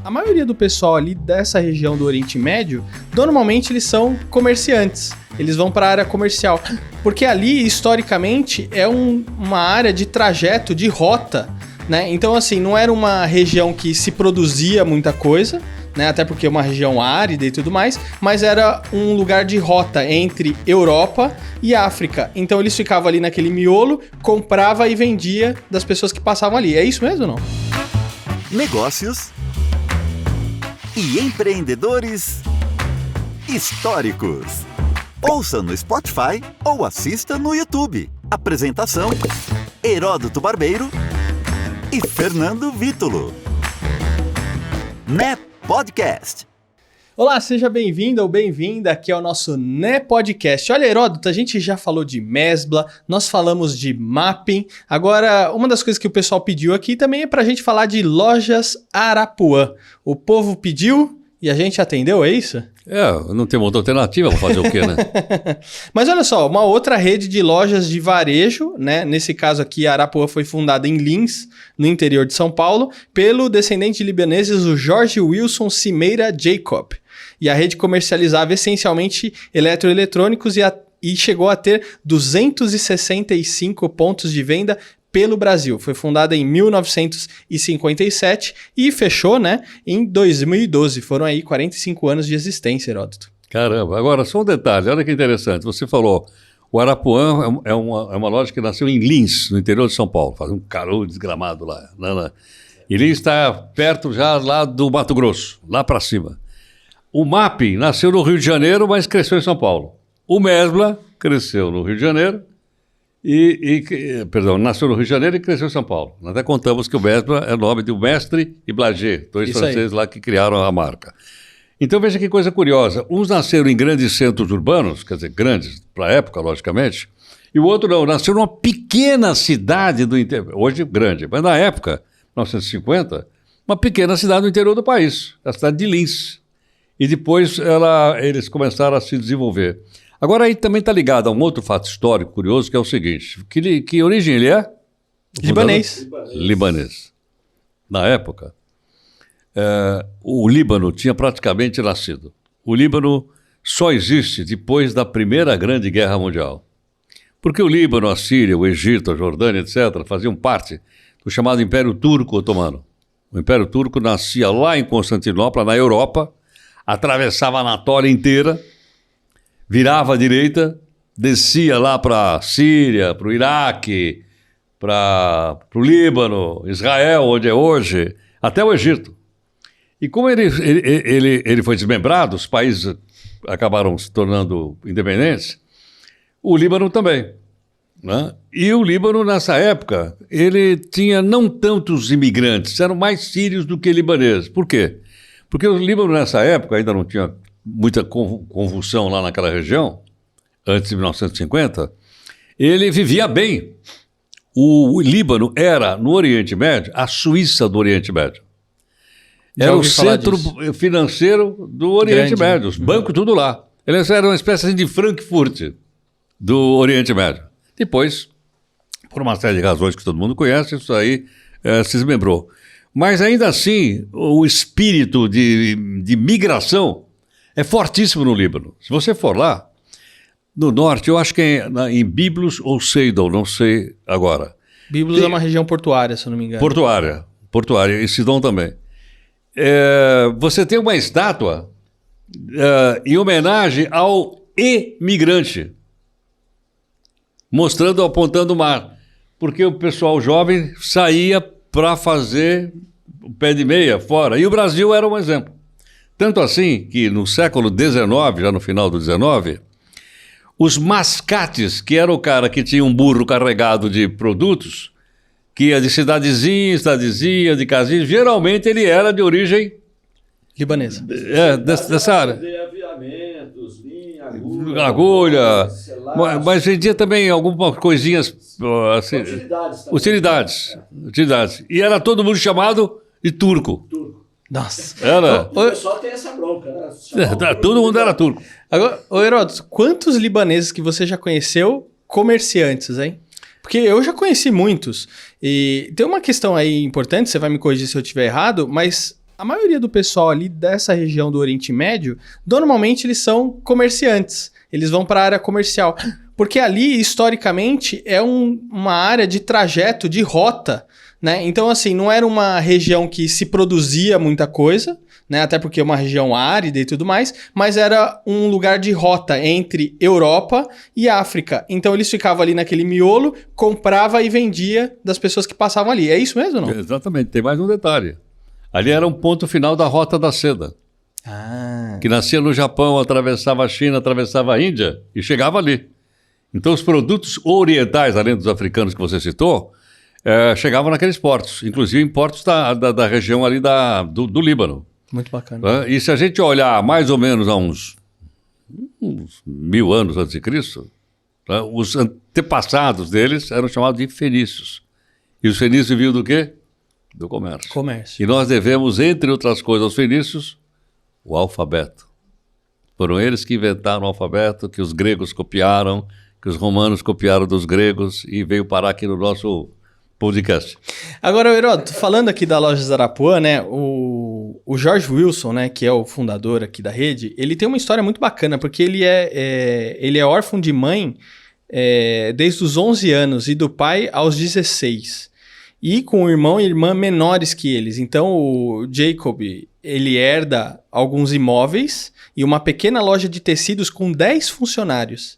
a maioria do pessoal ali dessa região do Oriente Médio, normalmente eles são comerciantes. Eles vão para a área comercial. Porque ali, historicamente, é uma área de trajeto, de rota, né? Então, assim, não era uma região que se produzia muita coisa, né? Até porque é uma região árida e tudo mais, mas era um lugar de rota entre Europa e África. Então eles ficavam ali naquele miolo, comprava e vendia das pessoas que passavam ali. É isso mesmo ou não? Negócios e empreendedores históricos. Ouça no Spotify ou assista no YouTube. Apresentação: Heródoto Barbeiro e Fernando Vítulo. Podcast. Olá, seja bem-vindo ou bem-vinda aqui ao nosso Podcast. Olha, Heródoto, a gente já falou de Mesbla, nós falamos de Mapping. Agora, uma das coisas que o pessoal pediu aqui também é pra gente falar de Lojas Arapuã. O povo pediu e a gente atendeu, é isso? Não tem outra alternativa para fazer o quê, né? Mas olha só, uma outra rede de lojas de varejo, né? Nesse caso aqui, a Arapuã foi fundada em Lins, no interior de São Paulo, pelo descendente de libaneses, o Jorge Wilson Cimeira Jacob. E a rede comercializava essencialmente eletroeletrônicos e chegou a ter 265 pontos de venda pelo Brasil. Foi fundada em 1957 e fechou, né, em 2012. Foram aí 45 anos de existência, Heródoto. Caramba, agora só um detalhe, olha que interessante. Você falou, o Arapuã é uma loja que nasceu em Lins, no interior de São Paulo. Faz um calor desgramado lá. E Lins está perto já lá do Mato Grosso, lá para cima. O Mapping nasceu no Rio de Janeiro, mas cresceu em São Paulo. O Mesbla cresceu no Rio de Janeiro, nasceu no Rio de Janeiro e cresceu em São Paulo. Nós até contamos que o Mesbla é nome do Mestre e Blaget, dois franceses lá que criaram a marca. Então veja que coisa curiosa, uns nasceram em grandes centros urbanos, quer dizer, grandes para a época, logicamente, e o outro não, nasceu numa pequena cidade do interior, hoje grande, mas na época, 1950, uma pequena cidade do interior do país, a cidade de Lins. E depois eles começaram a se desenvolver. Agora aí também está ligado a um outro fato histórico curioso, que é o seguinte, que origem ele é? Libanês. Na época, o Líbano tinha praticamente nascido. O Líbano só existe depois da Primeira Grande Guerra Mundial. Porque o Líbano, a Síria, o Egito, a Jordânia, etc., faziam parte do chamado Império Turco Otomano. O Império Turco nascia lá em Constantinopla, na Europa, atravessava a Anatólia inteira, virava à direita, descia lá para a Síria, para o Iraque, para o Líbano, Israel, onde é hoje, até o Egito. E como ele foi desmembrado, os países acabaram se tornando independentes, o Líbano também, né? E o Líbano, nessa época, ele tinha não tantos imigrantes, eram mais sírios do que libaneses. Por quê? Porque o Líbano, nessa época, ainda não tinha muita convulsão lá naquela região, antes de 1950, ele vivia bem. O Líbano era, no Oriente Médio, a Suíça do Oriente Médio. Era o centro financeiro do Oriente Médio, os bancos tudo lá. Eles eram uma espécie de Frankfurt do Oriente Médio. Depois, por uma série de razões que todo mundo conhece, isso aí se desmembrou. Mas ainda assim, o espírito de migração é fortíssimo no Líbano. Se você for lá, no norte, eu acho que é em Byblos ou Seidon, não sei agora. Byblos é uma região portuária, se eu não me engano. Portuária, e Sidon também. Você tem uma estátua em homenagem ao imigrante, apontando o mar, porque o pessoal jovem saía para fazer o pé de meia fora, e o Brasil era um exemplo. Tanto assim que no século XIX, já no final do XIX, os mascates, que era o cara que tinha um burro carregado de produtos, que ia de cidadezinha, de casinha, geralmente ele era de origem libanesa. Dessa área. De aviamentos, linha, agulha, mas vendia também algumas coisinhas assim, utilidades. E era todo mundo chamado de turco. Nossa. O pessoal tem essa bronca, né? Todo mundo era turco. Agora, Heródoto, quantos libaneses que você já conheceu comerciantes, hein? Porque eu já conheci muitos. E tem uma questão aí importante, você vai me corrigir se eu estiver errado, mas a maioria do pessoal ali dessa região do Oriente Médio, normalmente eles são comerciantes. Eles vão para a área comercial. Porque ali, historicamente, é uma área de trajeto, de rota, né? Então, assim, não era uma região que se produzia muita coisa, né? Até porque é uma região árida e tudo mais, mas era um lugar de rota entre Europa e África. Então, eles ficavam ali naquele miolo, comprava e vendia das pessoas que passavam ali. É isso mesmo ou não? Exatamente. Tem mais um detalhe. Ali era um ponto final da Rota da Seda, que nascia no Japão, atravessava a China, atravessava a Índia e chegava ali. Então, os produtos orientais, além dos africanos que você citou, chegavam naqueles portos, inclusive em portos da região ali do Líbano. Muito bacana. E se a gente olhar mais ou menos a uns 1000 anos antes de Cristo, os antepassados deles eram chamados de fenícios. E os fenícios viviam do quê? Do comércio. Comércio. E nós devemos, entre outras coisas, aos fenícios, o alfabeto. Foram eles que inventaram o alfabeto, que os gregos copiaram, que os romanos copiaram dos gregos e veio parar aqui no nosso podcast. Agora, Heródoto, falando aqui da Lojas Arapuã, né, o George Wilson, né, que é o fundador aqui da rede, ele tem uma história muito bacana, porque ele é órfão de mãe desde os 11 anos e do pai aos 16. E com o irmão e irmã menores que eles. Então, o Jacob, ele herda alguns imóveis e uma pequena loja de tecidos com 10 funcionários.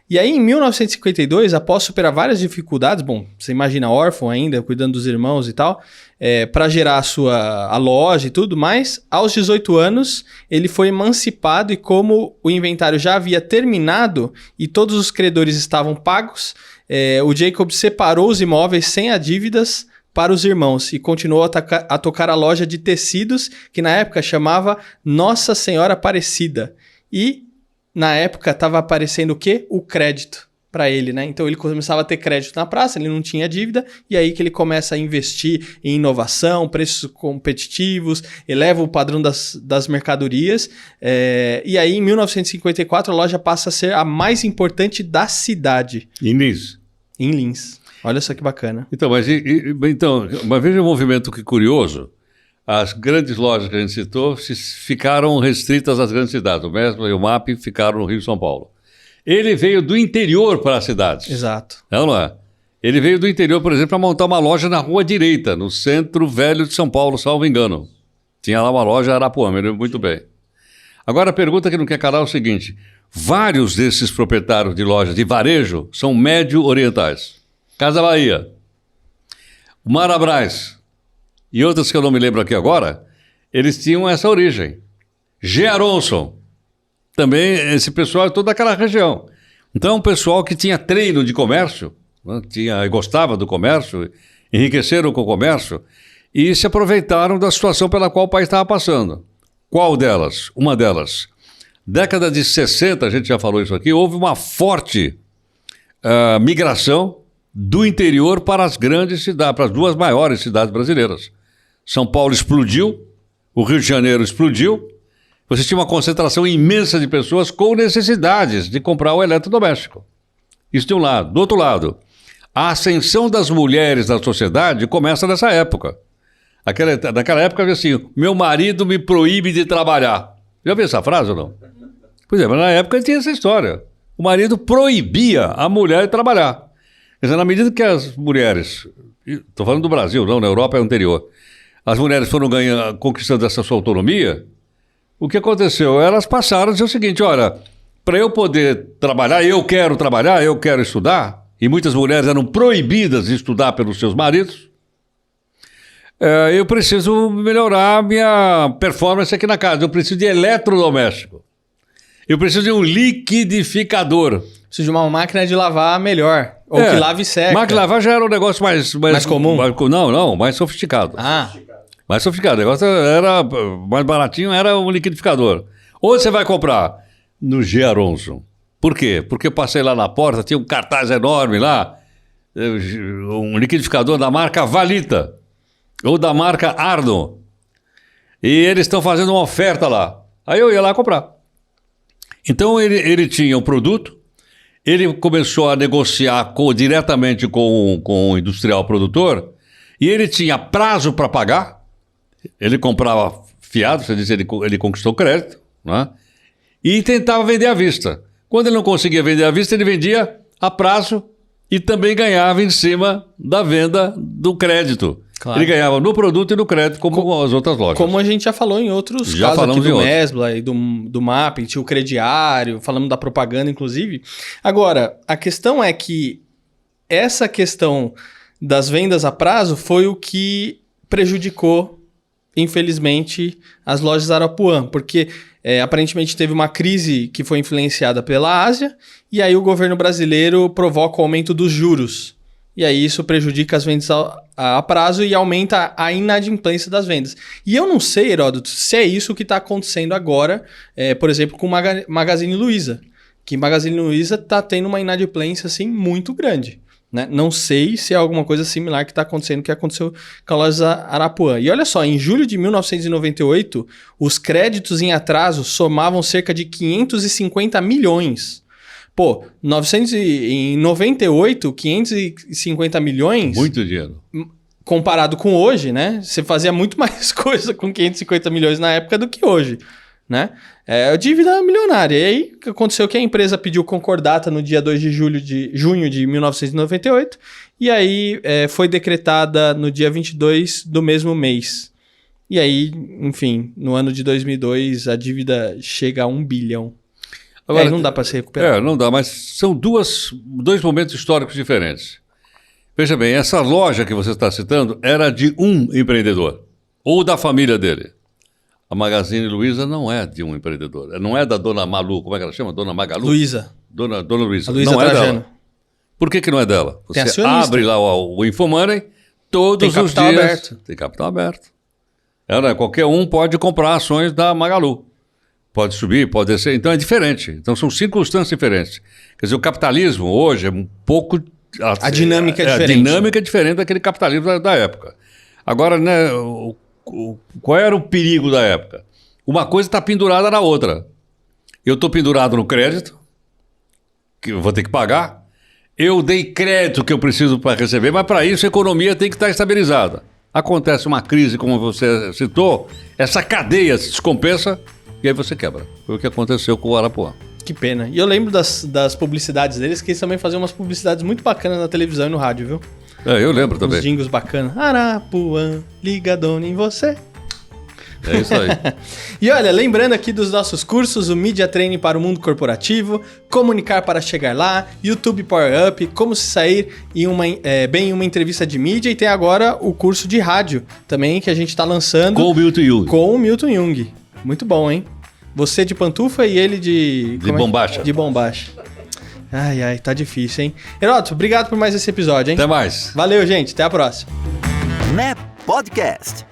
E aí, em 1952, após superar várias dificuldades, bom, você imagina órfão ainda, cuidando dos irmãos e tal, para gerar a loja e tudo mais, aos 18 anos, ele foi emancipado e como o inventário já havia terminado e todos os credores estavam pagos, o Jacob separou os imóveis sem as dívidas para os irmãos e continuou a tocar a loja de tecidos, que na época chamava Nossa Senhora Aparecida. E na época estava aparecendo o quê? O crédito para ele, né? Então ele começava a ter crédito na praça, ele não tinha dívida, e aí que ele começa a investir em inovação, preços competitivos, eleva o padrão das mercadorias, e aí em 1954 a loja passa a ser a mais importante da cidade. Em Lins. Em Lins. Olha só que bacana. Então, mas veja um movimento que curioso. As grandes lojas que a gente citou ficaram restritas às grandes cidades. O Mesbla e o MAP ficaram no Rio e São Paulo. Ele veio do interior para as cidades. Exato. Não é? Ele veio do interior, por exemplo, para montar uma loja na Rua Direita, no Centro Velho de São Paulo, salvo engano. Tinha lá uma loja Arapuã, me lembro muito bem. Agora, a pergunta que não quer calar é o seguinte. Vários desses proprietários de lojas de varejo são médio-orientais. Casa Bahia, Marabras e outras que eu não me lembro aqui agora, eles tinham essa origem. G. Aronson, também esse pessoal é toda aquela região. Então, um pessoal que tinha treino de comércio, né, gostava do comércio, enriqueceram com o comércio e se aproveitaram da situação pela qual o país estava passando. Qual delas? Uma delas. Década de 60, a gente já falou isso aqui, houve uma forte migração do interior para as grandes cidades, para as duas maiores cidades brasileiras. São Paulo explodiu, o Rio de Janeiro explodiu, você tinha uma concentração imensa de pessoas com necessidades de comprar o eletrodoméstico. Isso de um lado. Do outro lado, a ascensão das mulheres na sociedade começa nessa época. Naquela época, assim, meu marido me proíbe de trabalhar. Já ouviu essa frase ou não? Pois é, mas na época tinha essa história. O marido proibia a mulher de trabalhar. Quer dizer, na medida que as mulheres, estou falando do Brasil, não, na Europa é o anterior, as mulheres foram conquistando essa sua autonomia, o que aconteceu? Elas passaram a dizer o seguinte, olha, para eu poder trabalhar, eu quero estudar, e muitas mulheres eram proibidas de estudar pelos seus maridos, eu preciso melhorar a minha performance aqui na casa, eu preciso de eletrodoméstico, eu preciso de um liquidificador. Preciso de uma máquina de lavar melhor. Ou que lave e seca. Máquina de lavar já era um negócio mais comum? Mais sofisticado. Ah. Mais sofisticado. O negócio era mais baratinho, era um liquidificador. Onde você vai comprar? No G. Aronson. Por quê? Porque eu passei lá na porta, tinha um cartaz enorme lá, um liquidificador da marca Valita, ou da marca Arno. E eles estão fazendo uma oferta lá. Aí eu ia lá comprar. Então ele tinha um produto, ele começou a negociar diretamente com o industrial produtor e ele tinha prazo para pagar. Ele comprava fiado, você disse, ele conquistou crédito, né? E tentava vender à vista. Quando ele não conseguia vender à vista, ele vendia a prazo e também ganhava em cima da venda do crédito. Claro. Ele ganhava no produto e no crédito, como as outras lojas. Como a gente já falou em outros Já casos aqui falamos do em outros. Mesbla e do Mapping, tinha o crediário, falamos da propaganda, inclusive. Agora, a questão é que essa questão das vendas a prazo foi o que prejudicou, infelizmente, as lojas Arapuã, porque aparentemente teve uma crise que foi influenciada pela Ásia, e aí o governo brasileiro provoca o aumento dos juros. E aí isso prejudica as vendas a prazo e aumenta a inadimplência das vendas. E eu não sei, Heródoto, se é isso que está acontecendo agora, por exemplo, com Magazine Luiza. Que Magazine Luiza está tendo uma inadimplência assim, muito grande. Né? Não sei se é alguma coisa similar que está acontecendo, que aconteceu com a loja Arapuã. E olha só, em julho de 1998, os créditos em atraso somavam cerca de 550 milhões. Pô, em 98, 550 milhões... Muito dinheiro. Comparado com hoje, né? Você fazia muito mais coisa com 550 milhões na época do que hoje, né? É a dívida milionária. E aí, o que aconteceu que a empresa pediu concordata no dia 2 de junho de 1998, e aí foi decretada no dia 22 do mesmo mês. E aí, enfim, no ano de 2002, a dívida chega a 1 bilhão. Agora, não dá para se recuperar. Não dá, mas são dois momentos históricos diferentes. Veja bem, essa loja que você está citando era de um empreendedor, ou da família dele. A Magazine Luiza não é de um empreendedor, não é da dona Malu, como é que ela chama? Dona Magalu? Luiza. Dona Luiza. A Luiza não Trajano. É dela. Por que não é dela? Você acionista. abre lá o Infomoney, todos os dias... Tem capital aberto. Tem capital aberto. Qualquer um pode comprar ações da Magalu. Pode subir, pode descer, então é diferente. Então são circunstâncias diferentes. Quer dizer, o capitalismo hoje é um pouco... A dinâmica é diferente. A dinâmica é diferente daquele capitalismo da época. Agora, né, qual era o perigo da época? Uma coisa está pendurada na outra. Eu estou pendurado no crédito, que eu vou ter que pagar. Eu dei crédito que eu preciso para receber, mas para isso a economia tem que estar estabilizada. Acontece uma crise, como você citou, essa cadeia se descompensa e aí você quebra. Foi o que aconteceu com o Arapuã. Que pena. E eu lembro das publicidades deles, que eles também faziam umas publicidades muito bacanas na televisão e no rádio, viu? Eu lembro também. Uns jingles bacanas. Arapuã, ligadona em você. É isso aí. E olha, lembrando aqui dos nossos cursos, o Media Training para o Mundo Corporativo, Comunicar para Chegar Lá, YouTube Power Up, Como se sair bem em uma entrevista de mídia, e tem agora o curso de rádio também, que a gente está lançando. Com o Milton Jung. Com o Milton Jung. Muito bom, hein? Você de pantufa e ele de bombacha. De bombacha. Ai, tá difícil, hein? Heródoto, obrigado por mais esse episódio, hein? Até mais. Valeu, gente. Até a próxima. NEP Podcast.